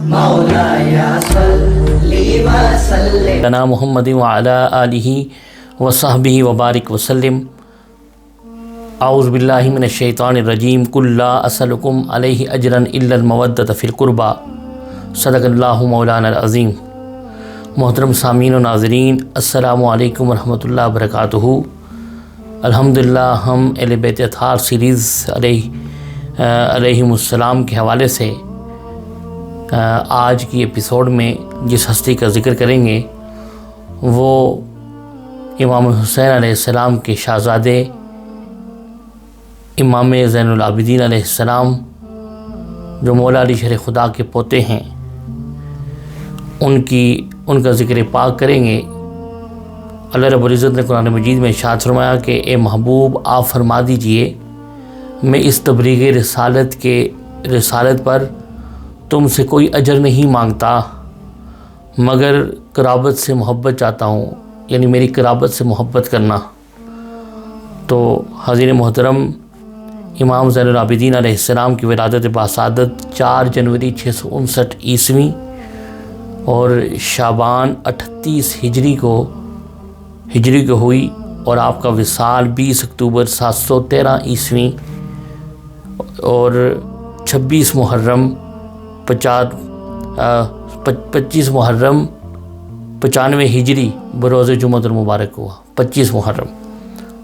مولاي صل وسلم على محمد وعلى آلہ وصحبہ وبارک وسلم۔ اعوذ باللہ من الشیطان الرجیم۔ قل لا اسألکم علیہ اجرا الا المودۃ فی القربى، صدق اللہ مولانا العظیم۔ محترم سامعین و ناظرین، السلام علیکم ورحمۃ اللہ وبرکاتہ۔ الحمدللہ ہم اہل بیت اطہار سیریز علیہم السلام کے حوالے سے آج کی ایپیسوڈ میں جس ہستی کا ذکر کریں گے وہ امام حسین علیہ السلام کے شہزادے امام زین العابدین علیہ السلام جو مولا علی شیر خدا کے پوتے ہیں، ان کا ذکر پاک کریں گے۔ اللہ رب العزت نے قرآن مجید میں ارشاد فرمایا کہ اے محبوب آپ فرما دیجئے میں اس تبلیغ رسالت پر تم سے کوئی اجر نہیں مانگتا مگر قرابت سے محبت چاہتا ہوں، یعنی میری قرابت سے محبت کرنا۔ تو حضرت محترم امام زین العابدین علیہ السلام کی ولادت باسعادت 4 جنوری 659 عیسوی اور شعبان 38 ہجری کو ہوئی، اور آپ کا وصال 20 اکتوبر 713 عیسوی اور 26 محرم 95 ہجری بروز جمعہ المبارک ہوا، 25 محرم۔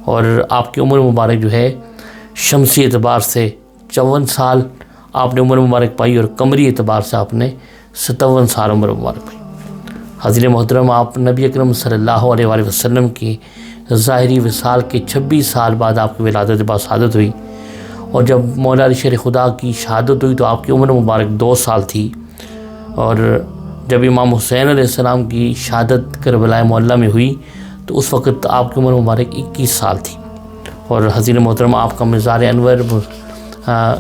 اور آپ کی عمر مبارک جو ہے شمسی اعتبار سے 54 سال آپ نے عمر مبارک پائی، اور قمری اعتبار سے آپ نے 57 سال عمر مبارک پائی۔ حضرت محترم آپ نبی اکرم صلی اللہ علیہ وآلہ وسلم کی ظاہری وصال کے 26 سال بعد آپ کی ولادت باسعادت ہوئی، اور جب مولا علی شیر خدا کی شہادت ہوئی تو آپ کی عمر مبارک 2 سال تھی، اور جب امام حسین علیہ السلام کی شہادت کربلا معلیٰ میں ہوئی تو اس وقت آپ کی عمر مبارک 21 سال تھی۔ اور حضرت محترم آپ کا مزار انور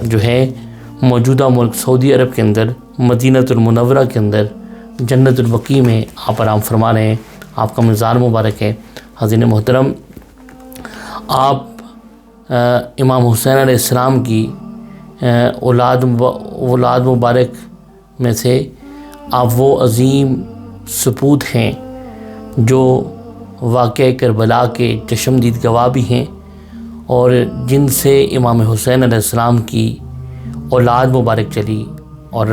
جو ہے موجودہ ملک سعودی عرب کے اندر مدینہ المنورہ کے اندر جنت البقیع میں آپ آرام فرما رہے ہیں، آپ کا مزار مبارک ہے۔ حضرت محترم آپ امام حسین علیہ السلام کی اولاد مبارک میں سے آپ وہ عظیم سپوت ہیں جو واقعہ کربلا کے چشمدید گواہ بھی ہیں، اور جن سے امام حسین علیہ السلام کی اولاد مبارک چلی۔ اور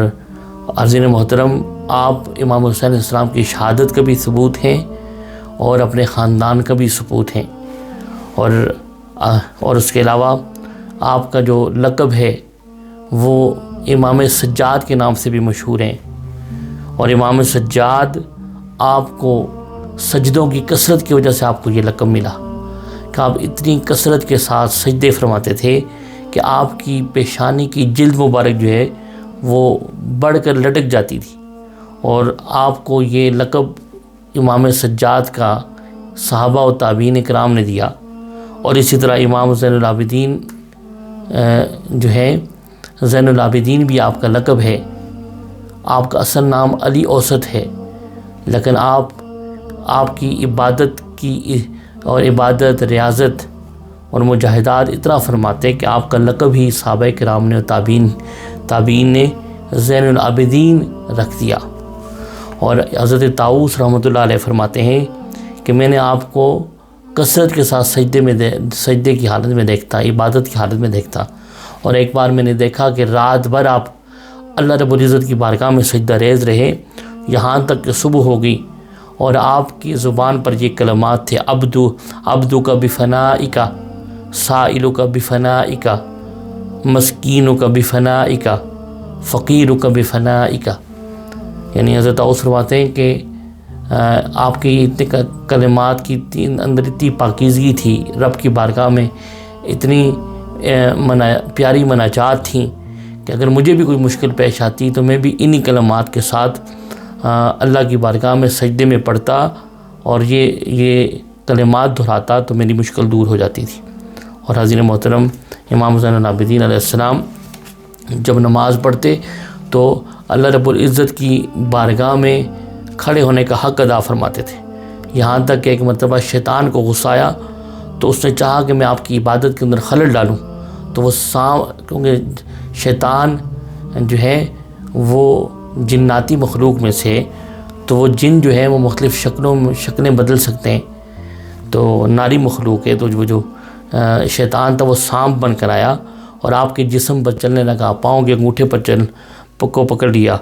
حضرت محترم آپ امام حسین علیہ السلام کی شہادت کا بھی ثبوت ہیں اور اپنے خاندان کا بھی ثبوت ہیں، اور اس کے علاوہ آپ کا جو لقب ہے وہ امام سجاد کے نام سے بھی مشہور ہیں، اور امام سجاد آپ کو سجدوں کی کثرت کی وجہ سے آپ کو یہ لقب ملا کہ آپ اتنی کثرت کے ساتھ سجدے فرماتے تھے کہ آپ کی پیشانی کی جلد مبارک جو ہے وہ بڑھ کر لٹک جاتی تھی، اور آپ کو یہ لقب امام سجاد کا صحابہ و تابعین کرام نے دیا۔ اور اسی طرح امام زین العابدین جو ہے زین العابدین بھی آپ کا لقب ہے۔ آپ کا اصل نام علی اوسط ہے، لیکن آپ کی عبادت ریاضت اور مجاہدات اتنا فرماتے کہ آپ کا لقب ہی صحابہ کرام نے اور تابعین نے زین العابدین رکھ دیا۔ اور حضرت طاؤس رحمۃ اللہ علیہ فرماتے ہیں کہ میں نے آپ کو کثرت کے ساتھ سجدے کی حالت میں دیکھتا، عبادت کی حالت میں دیکھتا، اور ایک بار میں نے دیکھا کہ رات بھر آپ اللہ رب العزت کی بارگاہ میں سجدہ ریز رہے یہاں تک کہ صبح ہو گئی، اور آپ کی زبان پر یہ کلمات تھے: عبدو کا بفنائکا، سائلو کا بفنائکا، مسکینو کا بفنائکا، فقیرو کا بفنائکا۔ یعنی حضرت طاؤس فرماتے ہیں کہ آپ کی اتنے کلمات کی اندر اتنی پاکیزگی تھی، رب کی بارگاہ میں اتنی پیاری مناجات تھیں کہ اگر مجھے بھی کوئی مشکل پیش آتی تو میں بھی انہی کلمات کے ساتھ اللہ کی بارگاہ میں سجدے میں پڑھتا اور یہ کلمات دہراتا تو میری مشکل دور ہو جاتی تھی۔ اور حضرت محترم امام زین العابدین علیہ السلام جب نماز پڑھتے تو اللہ رب العزت کی بارگاہ میں کھڑے ہونے کا حق ادا فرماتے تھے، یہاں تک کہ ایک مرتبہ شیطان کو غصہ آیا تو اس نے چاہا کہ میں آپ کی عبادت کے اندر خلل ڈالوں، تو وہ کیونکہ شیطان جو ہے وہ جناتی مخلوق میں سے، تو وہ جن جو ہے وہ مختلف شکلیں بدل سکتے ہیں. تو ناری مخلوق ہے، تو وہ جو شیطان تھا وہ سانپ بن کر آیا اور آپ کے جسم پر چلنے لگا، پاؤں کے انگوٹھے پر کو پکڑ لیا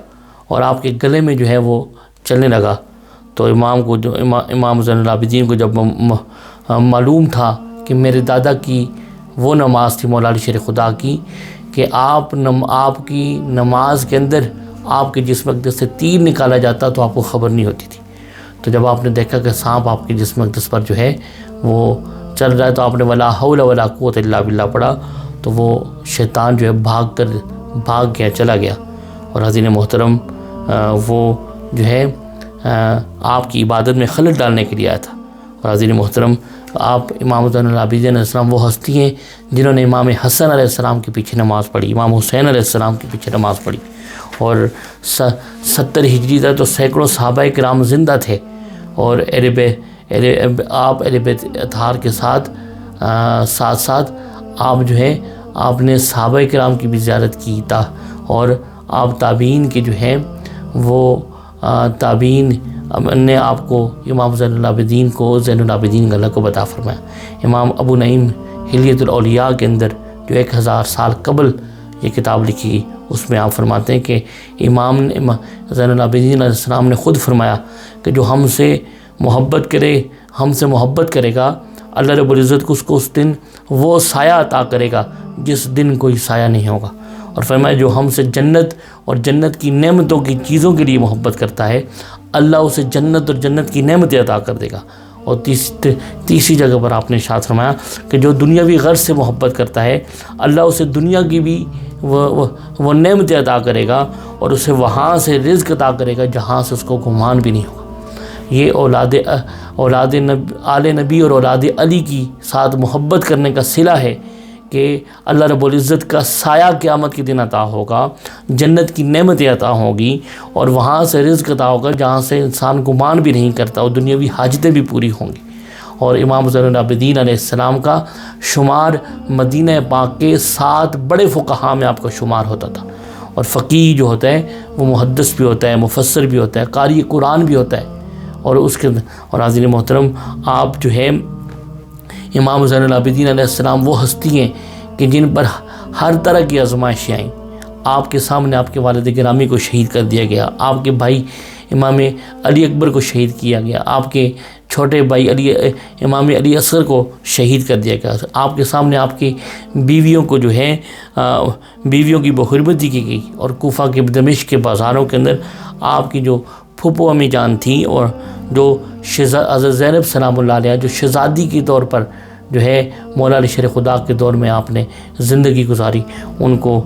اور آپ کے گلے میں جو ہے وہ چلنے لگا. تو امام زین العابدین کو جب معلوم تھا کہ میرے دادا کی وہ نماز تھی مولا علی شیر خدا کی کہ آپ کی نماز کے اندر آپ کے جسم اقدس سے تیر نکالا جاتا تو آپ کو خبر نہیں ہوتی تھی. تو جب آپ نے دیکھا کہ سانپ آپ کے جسم اقدس پر جو ہے وہ چل رہا ہے تو آپ نے ولا حول ولا قوت الا باللہ پڑھا، تو وہ شیطان جو ہے بھاگ گیا، چلا گیا. اور حضرت محترم وہ جو ہے آپ کی عبادت میں خلل ڈالنے کے لیے آیا تھا. اور حضرت محترم آپ امام زین العابدین علیہ السلام وہ ہستی ہیں جنہوں نے امام حسن علیہ السلام کے پیچھے نماز پڑھی، امام حسین علیہ السلام کے پیچھے نماز پڑھی. اور 70 ہجری تک تو سینکڑوں صحابہ کرام زندہ تھے، اور آپ اہل بیت اطہار کے ساتھ آپ جو ہے آپ نے صحابہ کرام کی بھی زیارت کی تھا، اور آپ تابعین کے جو ہیں وہ تابعین نے آپ کو امام زین العابدین کو زین العابدین کا لقب عطا فرمایا. امام ابو نعیم حلیۃ الاولیاء کے اندر جو 1000 سال قبل یہ کتاب لکھی گئی، اس میں آپ فرماتے ہیں کہ امام زین العابدین علیہ السلام نے خود فرمایا کہ جو ہم سے محبت کرے گا اللہ رب العزت کو اس دن وہ سایہ عطا کرے گا جس دن کوئی سایہ نہیں ہوگا. اور فرمایا جو ہم سے جنت اور جنت کی نعمتوں کی چیزوں کے لیے محبت کرتا ہے اللہ اسے جنت اور جنت کی نعمتیں عطا کر دے گا. اور تیسری جگہ پر آپ نے ارشاد فرمایا کہ جو دنیاوی غرض سے محبت کرتا ہے اللہ اسے دنیا کی بھی وہ نعمتیں عطا کرے گا اور اسے وہاں سے رزق عطا کرے گا جہاں سے اس کو گمان بھی نہیں ہوگا. یہ اولاد آل نبی اور اولاد علی کی ساتھ محبت کرنے کا صلہ ہے کہ اللہ رب العزت کا سایہ قیامت کے دن عطا ہوگا، جنت کی نعمتیں عطا ہوگی اور وہاں سے رزق عطا ہوگا جہاں سے انسان گمان بھی نہیں کرتا اور دنیاوی حاجتیں بھی پوری ہوں گی. اور امام زین العابدین علیہ السلام کا شمار مدینہ پاک کے 7 بڑے فقہاء میں آپ کا شمار ہوتا تھا. اور فقیہ جو ہوتا ہے وہ محدث بھی ہوتا ہے، مفسر بھی ہوتا ہے، قاری قرآن بھی ہوتا ہے. اور حاضرین محترم آپ جو ہے امام زین العابدین علیہ السلام وہ ہستی ہیں کہ جن پر ہر طرح کی آزمائشیں آئیں. آپ کے سامنے آپ کے والد گرامی کو شہید کر دیا گیا، آپ کے بھائی امام علی اکبر کو شہید کیا گیا، آپ کے چھوٹے بھائی امام علی اصغر کو شہید کر دیا گیا. آپ کے سامنے آپ کی بیویوں کو جو ہے بیویوں کی بحرمتی کی گئی. اور کوفہ کے دمشق کے بازاروں کے اندر آپ کی جو پھوپھو امی جان تھیں اور جو حضرت زینب سلام اللہ علیہ جو شہزادی کے طور پر جو ہے مولا علی شیر خدا کے دور میں آپ نے زندگی گزاری، ان کو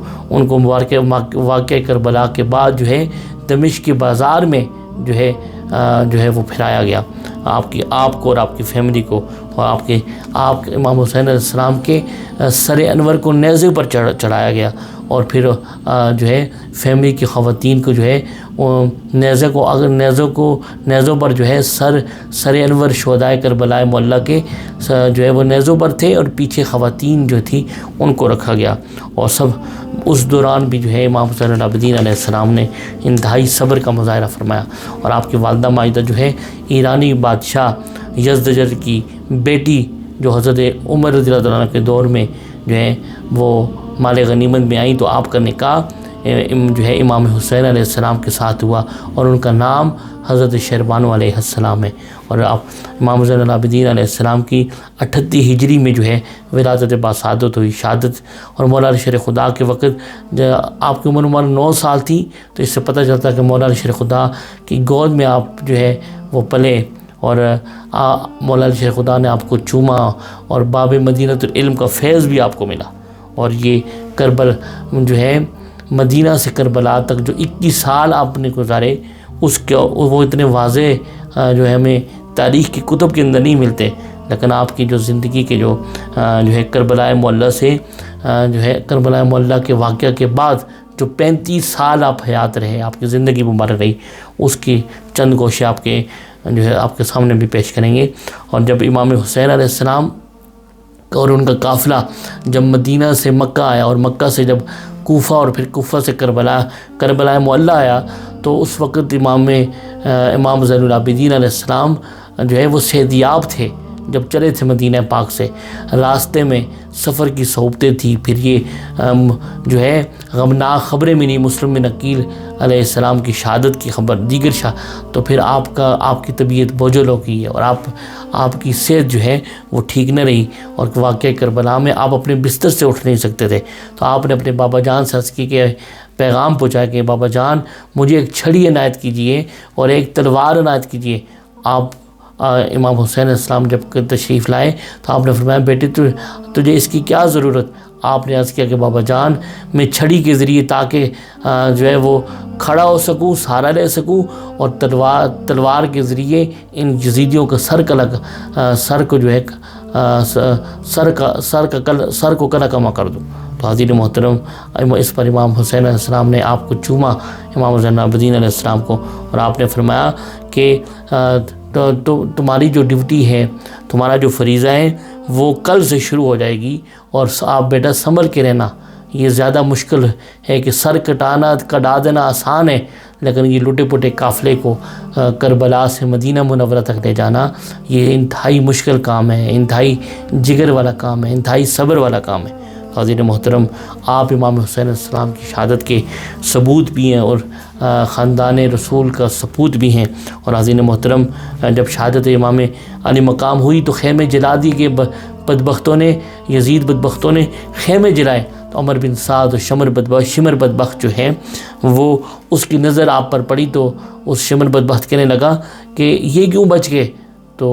واقعہ کربلا کے بعد جو ہے دمشق کے بازار میں جو ہے وہ پھیلایا گیا آپ کو اور آپ کی فیملی کو. اور آپ امام حسین علیہ السلام کے سر انور کو نیزے پر چڑھایا گیا. اور پھر جو ہے فیملی کی خواتین کو جو ہے نیزوں پر جو ہے سر انور شہدائے کربلا معلیٰ کے جو ہے وہ نیزوں پر تھے اور پیچھے خواتین جو تھی ان کو رکھا گیا. اور اس دوران بھی جو ہے امام حسین العابدین علیہ السلام نے انتہائی صبر کا مظاہرہ فرمایا. اور آپ کی والدہ ماجدہ جو ہے ایرانی بادشاہ یزدجر کی بیٹی جو حضرت عمر رضی اللہ عنہ کے دور میں جو ہے وہ مال غنیمت میں آئیں تو آپ کا نکاح جو ہے امام حسین علیہ السلام کے ساتھ ہوا اور ان کا نام حضرت شیربانو علیہ السلام ہے. اور امام زین العابدین علیہ السلام کی 38 ہجری میں جو ہے ولادت باسعادت ہوئی، شہادت. اور مولا علی شیر خدا کے وقت آپ کی عمر 9 سال تھی تو اس سے پتہ چلتا ہے کہ مولا علی شیر خدا کی گود میں آپ جو ہے وہ پلے اور مولا علی شیر خدا نے آپ کو چوما اور باب مدینۃ العلم کا فیض بھی آپ کو ملا. اور یہ کربل جو ہے مدینہ سے کربلا تک جو 21 سال آپ نے گزارے وہ اتنے واضح جو ہے ہمیں تاریخ کی کتب کے اندر نہیں ملتے. لیکن آپ کی جو زندگی کے جو ہے کربلا معلیٰ سے جو ہے کربلا معلیٰ کے واقعہ کے بعد جو 35 سال آپ حیات رہے، آپ کی زندگی مبارک رہی، اس کی چند گوشے آپ کے جو ہے آپ کے سامنے بھی پیش کریں گے. اور جب امام حسین علیہ السلام اور ان کا قافلہ جب مدینہ سے مکہ آیا اور مکہ سے جب کوفہ اور پھر کوفہ سے کربلا معلیٰ آیا تو اس وقت امام زین العابدین علیہ السلام جو ہے وہ صحتیاب تھے جب چلے تھے مدینہ پاک سے. راستے میں سفر کی صعوبتیں تھیں، پھر یہ جو ہے غمناک خبریں ملی، مسلم بن عقیل علیہ السلام کی شہادت کی خبر، دیگر تو پھر آپ کی طبیعت بوجھل ہو گئی ہے اور آپ کی صحت جو ہے وہ ٹھیک نہ رہی، اور واقعہ کربلا میں آپ اپنے بستر سے اٹھ نہیں سکتے تھے. تو آپ نے اپنے بابا جان سے عرض کی کہ پیغام پہنچایا کہ بابا جان مجھے ایک چھڑی عنایت کیجئے اور ایک تلوار عنایت کیجئے. آپ امام حسین علیہ السلام جب تشریف لائے تو آپ نے فرمایا بیٹے تجھے اس کی کیا ضرورت؟ آپ نے عرض کیا کہ بابا جان میں چھڑی کے ذریعے تاکہ جو ہے وہ کھڑا ہو سکوں، سہارا لے سکوں، اور تلوار کے ذریعے ان یزیدیوں کا سر کو جو ہے سر کو کلا کما کر دوں. تو حاضرین محترم، اس پر امام حسین علیہ السلام نے آپ کو چوما، امام زین العابدین علیہ السلام کو، اور آپ نے فرمایا کہ تمہاری جو ڈیوٹی ہے، تمہارا جو فریضہ ہے وہ کل سے شروع ہو جائے گی، اور آپ بیٹا سنبھل کے رہنا. یہ زیادہ مشکل ہے کہ سر کٹا دینا آسان ہے، لیکن یہ لٹے پٹے قافلے کو کربلا سے مدینہ منورہ تک لے جانا یہ انتہائی مشکل کام ہے، انتہائی جگر والا کام ہے، انتہائی صبر والا کام ہے. حاضرین محترم، آپ امام حسین علیہ السلام کی شہادت کے ثبوت بھی ہیں اور خاندان رسول کا سپوت بھی ہیں. اور حاضرین محترم، جب شہادت امام علی مقام ہوئی تو خیمے جلا دی کہ یزید بدبختوں نے خیمے جلائے. تو عمر بن سعد شمر بدبخت جو ہے وہ اس کی نظر آپ پر پڑی تو اس شمر بدبخت کہنے لگا کہ یہ کیوں بچ گئے؟ تو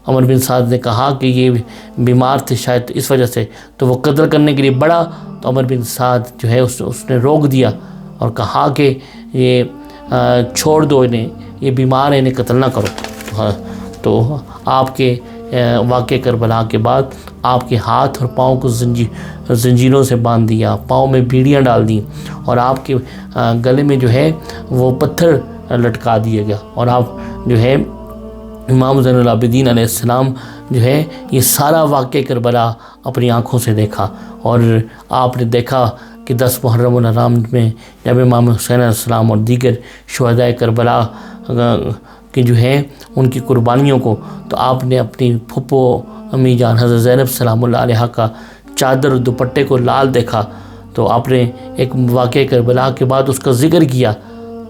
عمر بن سعد نے کہا کہ یہ بیمار تھے شاید اس وجہ سے. تو وہ قتل کرنے کے لیے بڑھا تو عمر بن سعد جو ہے اس نے روک دیا اور کہا کہ یہ چھوڑ دو انہیں، یہ بیمار ہیں، انہیں قتل نہ کرو. تو آپ کے واقع کربلا کے بعد آپ کے ہاتھ اور پاؤں کو زنجیروں سے باندھ دیا، پاؤں میں بیڑیاں ڈال دیں، اور آپ کے گلے میں جو ہے وہ پتھر لٹکا دیا گیا. اور آپ جو ہے امام زین العابدین علیہ السلام جو ہے یہ سارا واقع کربلا اپنی آنکھوں سے دیکھا. اور آپ نے دیکھا کہ 10 محرم الحرام میں جب امام حسین علیہ السلام اور دیگر شہداء کربلا کہ جو ہے ان کی قربانیوں کو، تو آپ نے اپنی پھپھو امی جان حضرت زینب سلام اللہ علیہ کا چادر اور دوپٹے کو لال دیکھا. تو آپ نے ایک واقعہ کربلا کے بعد اس کا ذکر کیا.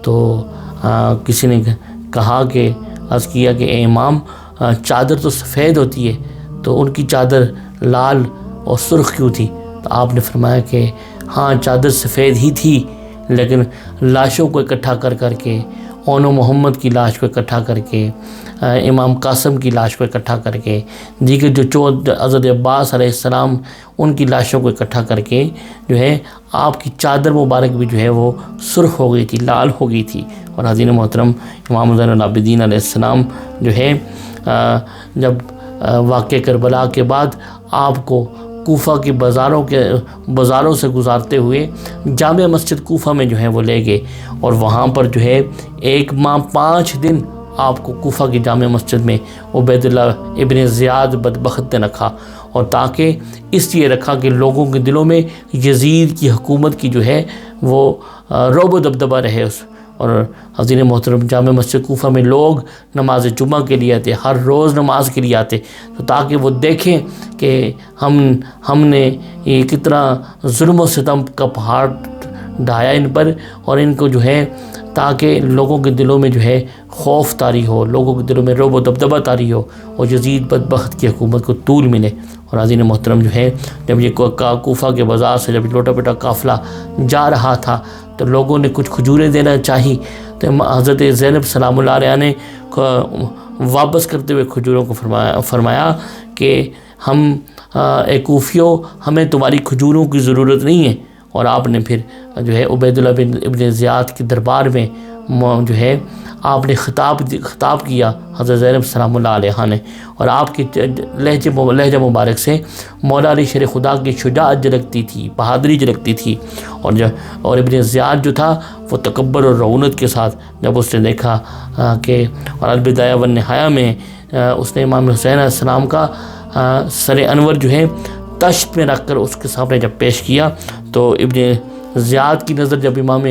تو کسی نے کہا کہ عرض کیا کہ اے امام، چادر تو سفید ہوتی ہے تو ان کی چادر لال اور سرخ کیوں تھی؟ تو آپ نے فرمایا کہ ہاں چادر سفید ہی تھی، لیکن لاشوں کو اکٹھا کر کے، اون و محمد کی لاش کو اکٹھا کر کے، امام قاسم کی لاش کو اکٹھا کر کے، دیگر جو حضرت عباس علیہ السلام ان کی لاشوں کو اکٹھا کر کے جو ہے آپ کی چادر مبارک بھی جو ہے وہ سرخ ہو گئی تھی، لال ہو گئی تھی. اور حاضرین محترم، امام زین العابدین علیہ السلام جو ہے جب واقع کربلا کے بعد آپ کو کوفہ کی بازاروں سے گزارتے ہوئے جامع مسجد کوفہ میں جو ہے وہ لے گئے، اور وہاں پر جو ہے 1 ماہ 5 دن آپ کو کوفہ کی جامع مسجد میں عبید اللہ ابن زیاد بدبخت نے رکھا، اور تاکہ اس لیے رکھا کہ لوگوں کے دلوں میں یزید کی حکومت کی جو ہے وہ رعب و دبدبہ رہے. اور حضرت محترم، جامع مسجد کوفہ میں لوگ نماز جمعہ کے لیے آتے، ہر روز نماز کے لیے آتے، تو تاکہ وہ دیکھیں کہ ہم نے یہ کتنا ظلم و ستم کا پہاڑ ڈھایا ان پر، اور ان کو جو ہے تاکہ لوگوں کے دلوں میں جو ہے خوف طاری ہو، لوگوں کے دلوں میں رعب و دبدبہ طاری ہو، اور یزید بدبخت کی حکومت کو طول ملے. اور حاضرین محترم جو ہے جب یہ کوفہ کے بازار سے جب لوٹا پٹا قافلہ جا رہا تھا تو لوگوں نے کچھ کھجوریں دینا چاہی، تو حضرت زینب سلام اللہ علیہ نے واپس کرتے ہوئے کھجوروں کو فرمایا کہ اے کوفیوں، ہمیں تمہاری کھجوروں کی ضرورت نہیں ہے. اور آپ نے پھر جو ہے عبید اللہ ابن زیاد کے دربار میں جو ہے آپ نے خطاب کیا حضرت زینب سلام اللہ علیہ نے، اور آپ کے لہجہ مبارک سے مولا علی شیر خدا کی شجاعت جھلکتی تھی، بہادری جھلکتی تھی. اور ابن زیاد جو تھا وہ تکبر اور رعونت کے ساتھ جب اس نے دیکھا کہ اور البدایہ والنہایہ میں اس نے امام حسین علیہ السلام کا سر انور جو ہے تشت میں رکھ کر اس کے سامنے جب پیش کیا، تو ابن زیاد کی نظر جب امام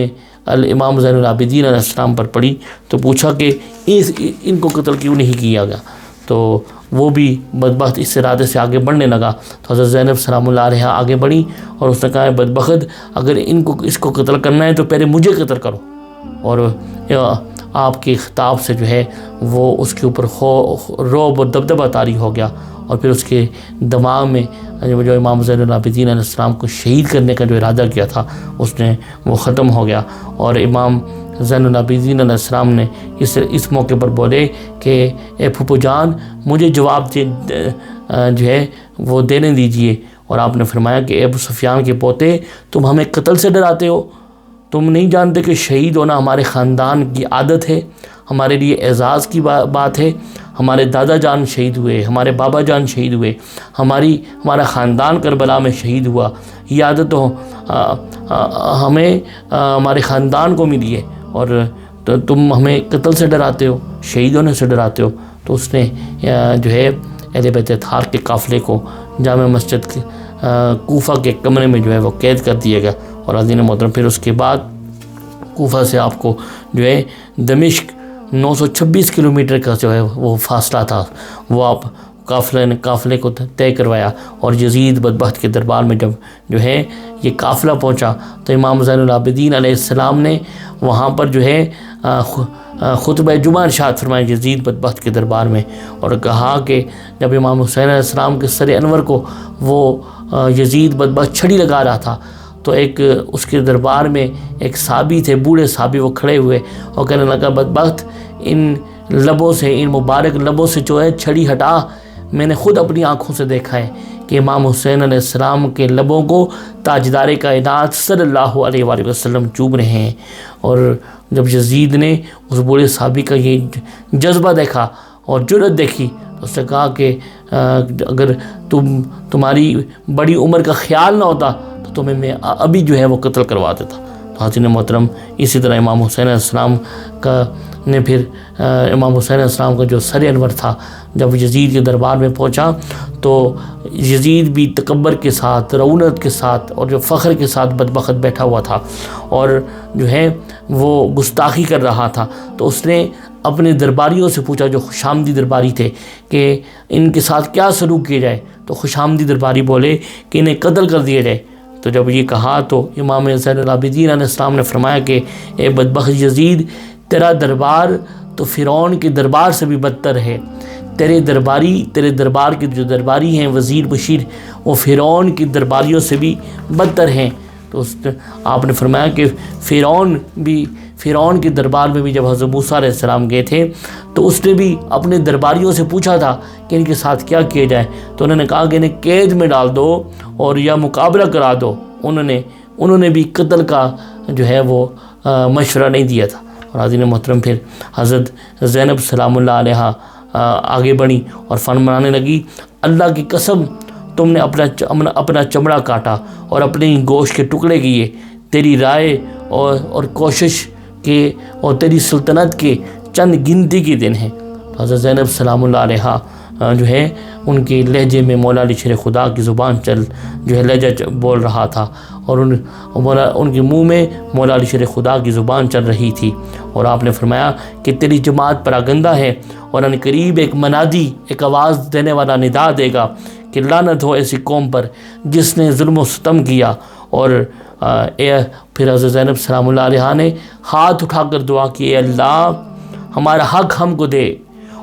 امام زین العابدین علیہ السلام پر پڑی تو پوچھا کہ ان کو قتل کیوں نہیں کیا گیا، تو وہ بھی بدبخت اس ارادے سے آگے بڑھنے لگا. تو حضرت زینب سلام اللہ علیہ آگے بڑھی اور اس نے کہا بدبخت اگر اس کو قتل کرنا ہے تو پہلے مجھے قتل کرو. اور آپ کے خطاب سے جو ہے وہ اس کے اوپر رعب اور دبدبہ طاری ہو گیا، اور پھر اس کے دماغ میں جو امام زین العابدین علیہ السلام کو شہید کرنے کا جو ارادہ کیا تھا وہ ختم ہو گیا. اور امام زین العابدین علیہ السلام نے اس موقع پر بولے کہ اے پھوپھو جان مجھے جواب جو ہے وہ دینے دیجئے. اور آپ نے فرمایا کہ اے ابو سفیان کے پوتے تم ہمیں قتل سے ڈراتے ہو، تم نہیں جانتے کہ شہید ہونا ہمارے خاندان کی عادت ہے، ہمارے لیے اعزاز کی بات ہے. ہمارے دادا جان شہید ہوئے، ہمارے بابا جان شہید ہوئے، ہمارا خاندان کربلا میں شہید ہوا. یہ عادت تو ہمیں ہمارے خاندان کو ملی ہے، اور تم ہمیں قتل سے ڈراتے ہو، شہید ہونے سے ڈراتے ہو. تو اس نے جو ہے اہل بیت اطہار کے قافلے کو جامع مسجد کوفہ کے کمرے میں جو ہے وہ قید کر دیا گیا. اور عزیزان محترم پھر اس کے بعد کوفہ سے آپ کو جو ہے دمشق 926 کلومیٹر کا جو ہے وہ فاصلہ تھا، وہ آپ قافلے کو طے کروایا. اور یزید بدبخت کے دربار میں جب جو ہے یہ قافلہ پہنچا تو امام زین العابدین علیہ السلام نے وہاں پر جو ہے خطبہ جمعہ ارشاد فرمایا یزید بدبخت کے دربار میں، اور کہا کہ جب امام حسین علیہ السلام کے سر انور کو وہ یزید بدبخت چھڑی لگا رہا تھا تو ایک اس کے دربار میں ایک صحابی تھے، بوڑھے صحابی، وہ کھڑے ہوئے اور کہنے لگا بدبخت ان لبوں سے، ان مبارک لبوں سے جو ہے چھڑی ہٹا. میں نے خود اپنی آنکھوں سے دیکھا ہے کہ امام حسین علیہ السلام کے لبوں کو تاجدار کائنات صلی اللہ علیہ وآلہ وسلم چوم رہے ہیں. اور جب یزید نے اس بوڑھے صحابی کا یہ جذبہ دیکھا اور جرأت دیکھی تو اس نے کہا کہ اگر تمہاری بڑی عمر کا خیال نہ ہوتا تو تمہیں میں ابھی جو ہے وہ قتل کروا دیتا. تو حاضرین محترم اسی طرح امام حسین علیہ السلام امام حسین علیہ السلام کا جو سر انور تھا جب یزید کے دربار میں پہنچا تو یزید بھی تکبر کے ساتھ، رعونت کے ساتھ اور جو فخر کے ساتھ بدبخت بیٹھا ہوا تھا اور جو ہے وہ گستاخی کر رہا تھا. تو اس نے اپنے درباریوں سے پوچھا جو خوش آمدی درباری تھے کہ ان کے ساتھ کیا سلوک کیا جائے. تو خوش آمدی درباری بولے کہ انہیں قتل کر دیا جائے. تو جب یہ کہا تو امام زین العابدین علیہ السلام نے فرمایا کہ اے بدبخت یزید تیرا دربار تو فرعون کے دربار سے بھی بدتر ہے. تیرے دربار کے جو درباری ہیں وزیر بشیر وہ فرعون کی درباریوں سے بھی بدتر ہیں. تو آپ نے فرمایا کہ فرعون کے دربار میں بھی جب حضرت موسیٰ علیہ السلام گئے تھے تو اس نے بھی اپنے درباریوں سے پوچھا تھا کہ ان کے ساتھ کیا کیا جائے. تو انہوں نے کہا کہ انہیں قید میں ڈال دو اور یا مقابلہ کرا دو. انہوں نے بھی قتل کا جو ہے وہ مشورہ نہیں دیا تھا. اور حاضرین محترم پھر حضرت زینب سلام اللہ علیہ آگے بڑھی اور فرمانے لگی اللہ کی قسم تم نے اپنا چمڑا کاٹا اور اپنے گوشت کے ٹکڑے کیے. تیری رائے اور کوشش کے اور تیری سلطنت کے چند گنتی کے دن ہیں. حضرت زینب سلام اللہ علیہ جو ہے ان کے لہجے میں مولا علی شیر خدا کی زبان جو ہے لہجہ بول رہا تھا اور ان کے منہ میں مولا علی شیر خدا کی زبان چل رہی تھی. اور آپ نے فرمایا کہ تیری جماعت پراگندہ ہے اور ان قریب ایک منادی، ایک آواز دینے والا ندا دے گا کہ لعنت ہو ایسی قوم پر جس نے ظلم و ستم کیا. اور پھر حضرت زینب سلام اللہ علیہ نے ہاتھ اٹھا کر دعا کی اے اللہ ہمارا حق ہم کو دے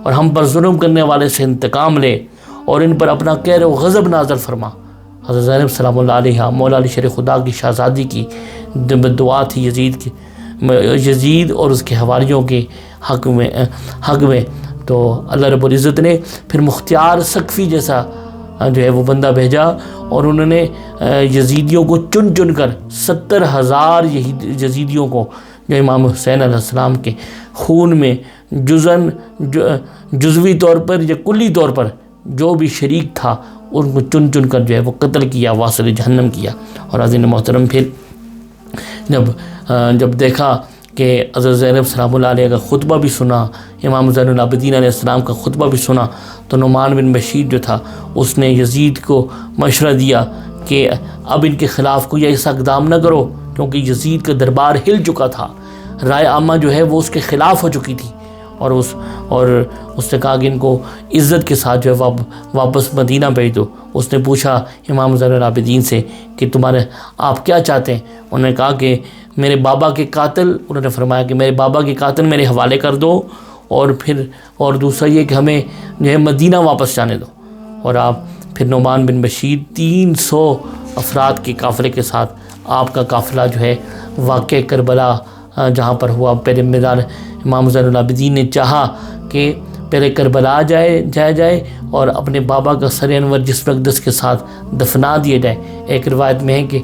اور ہم پر ظلم کرنے والے سے انتقام لے اور ان پر اپنا قہر و غضب نازل فرما. حضرت زینب سلام اللہ علیہ مولا علی شیر خدا کی شہزادی کی دعا تھی یزید اور اس کے حواریوں کے حق میں. تو اللہ رب العزت نے پھر مختار ثقفی جیسا جو ہے وہ بندہ بھیجا اور انہوں نے یزیدیوں کو چن کر 70,000 یزیدیوں کو جو امام حسین علیہ السلام کے خون میں جزوی طور پر یا کلی طور پر جو بھی شریک تھا ان کو چن کر جو ہے وہ قتل کیا، واصل جہنم کیا. اور عزیز محترم پھر جب دیکھا کہ حضرت زینب سلام اللہ علیہ کا خطبہ بھی سنا، امام زین العابدین علیہ السلام کا خطبہ بھی سنا تو نعمان بن بشیر جو تھا اس نے یزید کو مشورہ دیا کہ اب ان کے خلاف کوئی ایسا اقدام نہ کرو کیونکہ یزید کا دربار ہل چکا تھا، رائے عامہ جو ہے وہ اس کے خلاف ہو چکی تھی، اور اس نے کہا کہ ان کو عزت کے ساتھ جو ہے واپس مدینہ بھیج دو۔ اس نے پوچھا امام زین العابدین سے کہ آپ کیا چاہتے ہیں؟ انہوں نے کہا کہ میرے بابا کے قاتل، انہوں نے فرمایا کہ میرے بابا کے قاتل میرے حوالے کر دو، اور دوسرا یہ کہ ہمیں جو ہے مدینہ واپس جانے دو۔ اور آپ پھر نعمان بن بشیر 300 افراد کے قافلے کے ساتھ آپ کا قافلہ جو ہے واقع کربلا جہاں پر ہوا، پہلے میدان امام زین العابدین نے چاہا کہ پہلے کربلا جایا جائے اور اپنے بابا کا سر انور جسم اقدس کے ساتھ دفنا دیا جائے۔ ایک روایت میں ہے کہ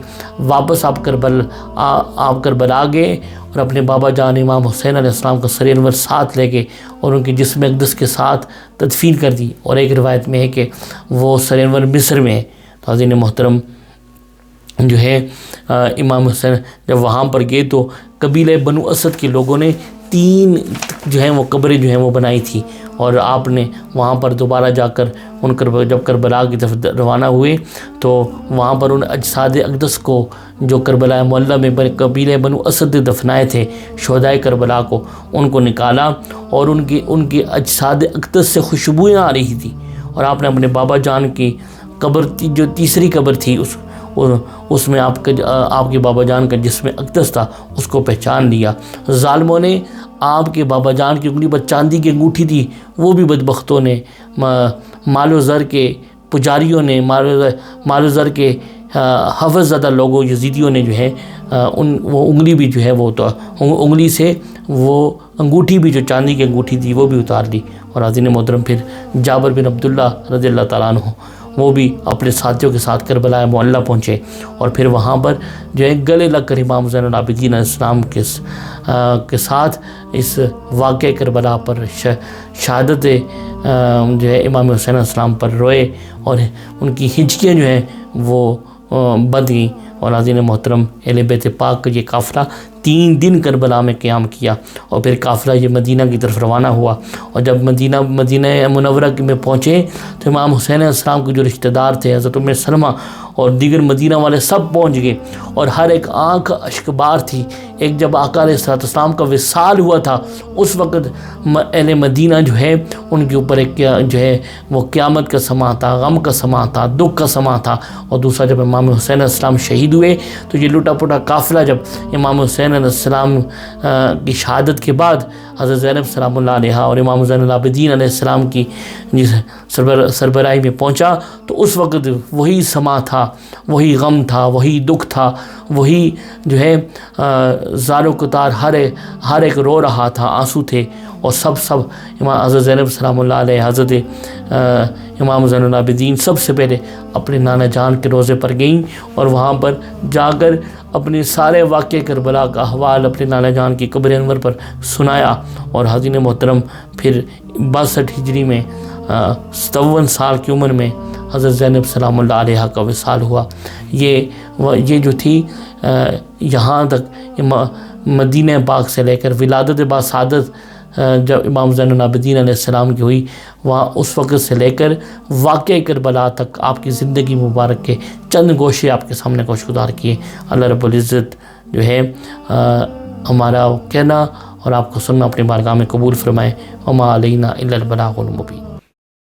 واپس آپ کربلا گئے اور اپنے بابا جان امام حسین علیہ السلام کا سر انور ساتھ لے گئے اور ان کے جسم اقدس کے ساتھ تدفین کر دی۔ اور ایک روایت میں ہے کہ وہ سر انور مصر میں ہے۔ تو حضرین محترم جو ہے امام حسین جب وہاں پر گئے تو قبیلہ بنو اسد کے لوگوں نے 3 جو ہیں وہ قبریں جو ہیں وہ بنائی تھی، اور آپ نے وہاں پر دوبارہ جا کر جب کربلا کی طرف روانہ ہوئے تو وہاں پر ان اجساد اقدس کو جو کربلا معلیٰ میں قبیلہ بنو اسد دفنائے تھے شہدائے کربلا کو، ان کو نکالا، اور ان کے اجساد اقدس سے خوشبوئیں آ رہی تھی، اور آپ نے اپنے بابا جان کی قبر جو تیسری قبر تھی اس میں آپ کے بابا جان کا جسم اقدس تھا، اس کو پہچان لیا۔ ظالموں نے آپ کے بابا جان کی انگلی پر چاندی کی انگوٹھی تھی، وہ بھی بدبختوں نے، مال و زر کے پجاریوں نے، مال و زر کے حفظ زدہ لوگوں یزیدیوں نے جو ہے وہ انگلی بھی جو ہے وہ انگلی سے وہ انگوٹھی بھی جو چاندی کی انگوٹھی تھی وہ بھی اتار لی۔ اور حضرت محترم پھر جابر بن عبداللہ رضی اللہ تعالیٰ عنہ وہ بھی اپنے ساتھیوں کے ساتھ کربلا معلیٰ پہنچے، اور پھر وہاں پر جو ہے گلے لگ کر امام زین العابدین علیہ السلام کے ساتھ اس واقع کربلا پر شہادت جو ہے امام حسین علیہ السلام پر روئے، اور ان کی ہچکیاں جو ہیں وہ بند گئیں۔ اور حضرت محترم اہل بیت پاک کا یہ قافلہ 3 دن کربلا میں قیام کیا، اور پھر قافلہ یہ مدینہ کی طرف روانہ ہوا، اور جب مدینہ منورہ میں پہنچے تو امام حسین علیہ السلام کے جو رشتہ دار تھے حضرت ام سلمہ اور دیگر مدینہ والے سب پہنچ گئے، اور ہر ایک آنکھ اشکبار تھی۔ ایک جب آقا علیہ السلام کا وصال ہوا تھا اس وقت اہل مدینہ جو ہے ان کے اوپر ایک جو ہے وہ قیامت کا سما تھا، غم کا سما تھا، دکھ کا سما تھا۔ اور دوسرا جب امام حسین علیہ السلام شہید ہوئے تو یہ لٹا پٹا قافلہ جب امام حسین علیہ السلام کی شہادت کے بعد حضرت زینب سلام اللہ علیہا اور امام زین العابدین علیہ السلام کی سربراہی میں پہنچا تو اس وقت وہی سما تھا، وہی غم تھا، وہی دکھ تھا، وہی جو ہے زار و کتار، ہر ایک رو رہا تھا، آنسو تھے، اور سب امام حضرت زینب سلام اللہ علیہ، حضرت امام زین العابدین سب سے پہلے اپنے نانا جان کے روضے پر گئیں، اور وہاں پر جا کر اپنے سارے واقع کربلا کا احوال اپنے نانا جان کی قبر انور پر سنایا۔ اور حضرت محترم پھر 62 ہجری میں 57 سال کی عمر میں حضرت زینب سلام اللہ علیہ کا وصال ہوا۔ یہ جو تھی یہاں تک مدینہ پاک سے لے کر ولادت با سعادت جب امام زین العابدین علیہ السلام کی ہوئی، وہاں اس وقت سے لے کر واقع کربلا تک آپ کی زندگی مبارک کے چند گوشے آپ کے سامنے گوشگزار کیے۔ اللہ رب العزت جو ہے ہمارا کہنا اور آپ کو سننا اپنی بارگاہ میں قبول فرمائے۔ وما علینا الا البلاغ المبین۔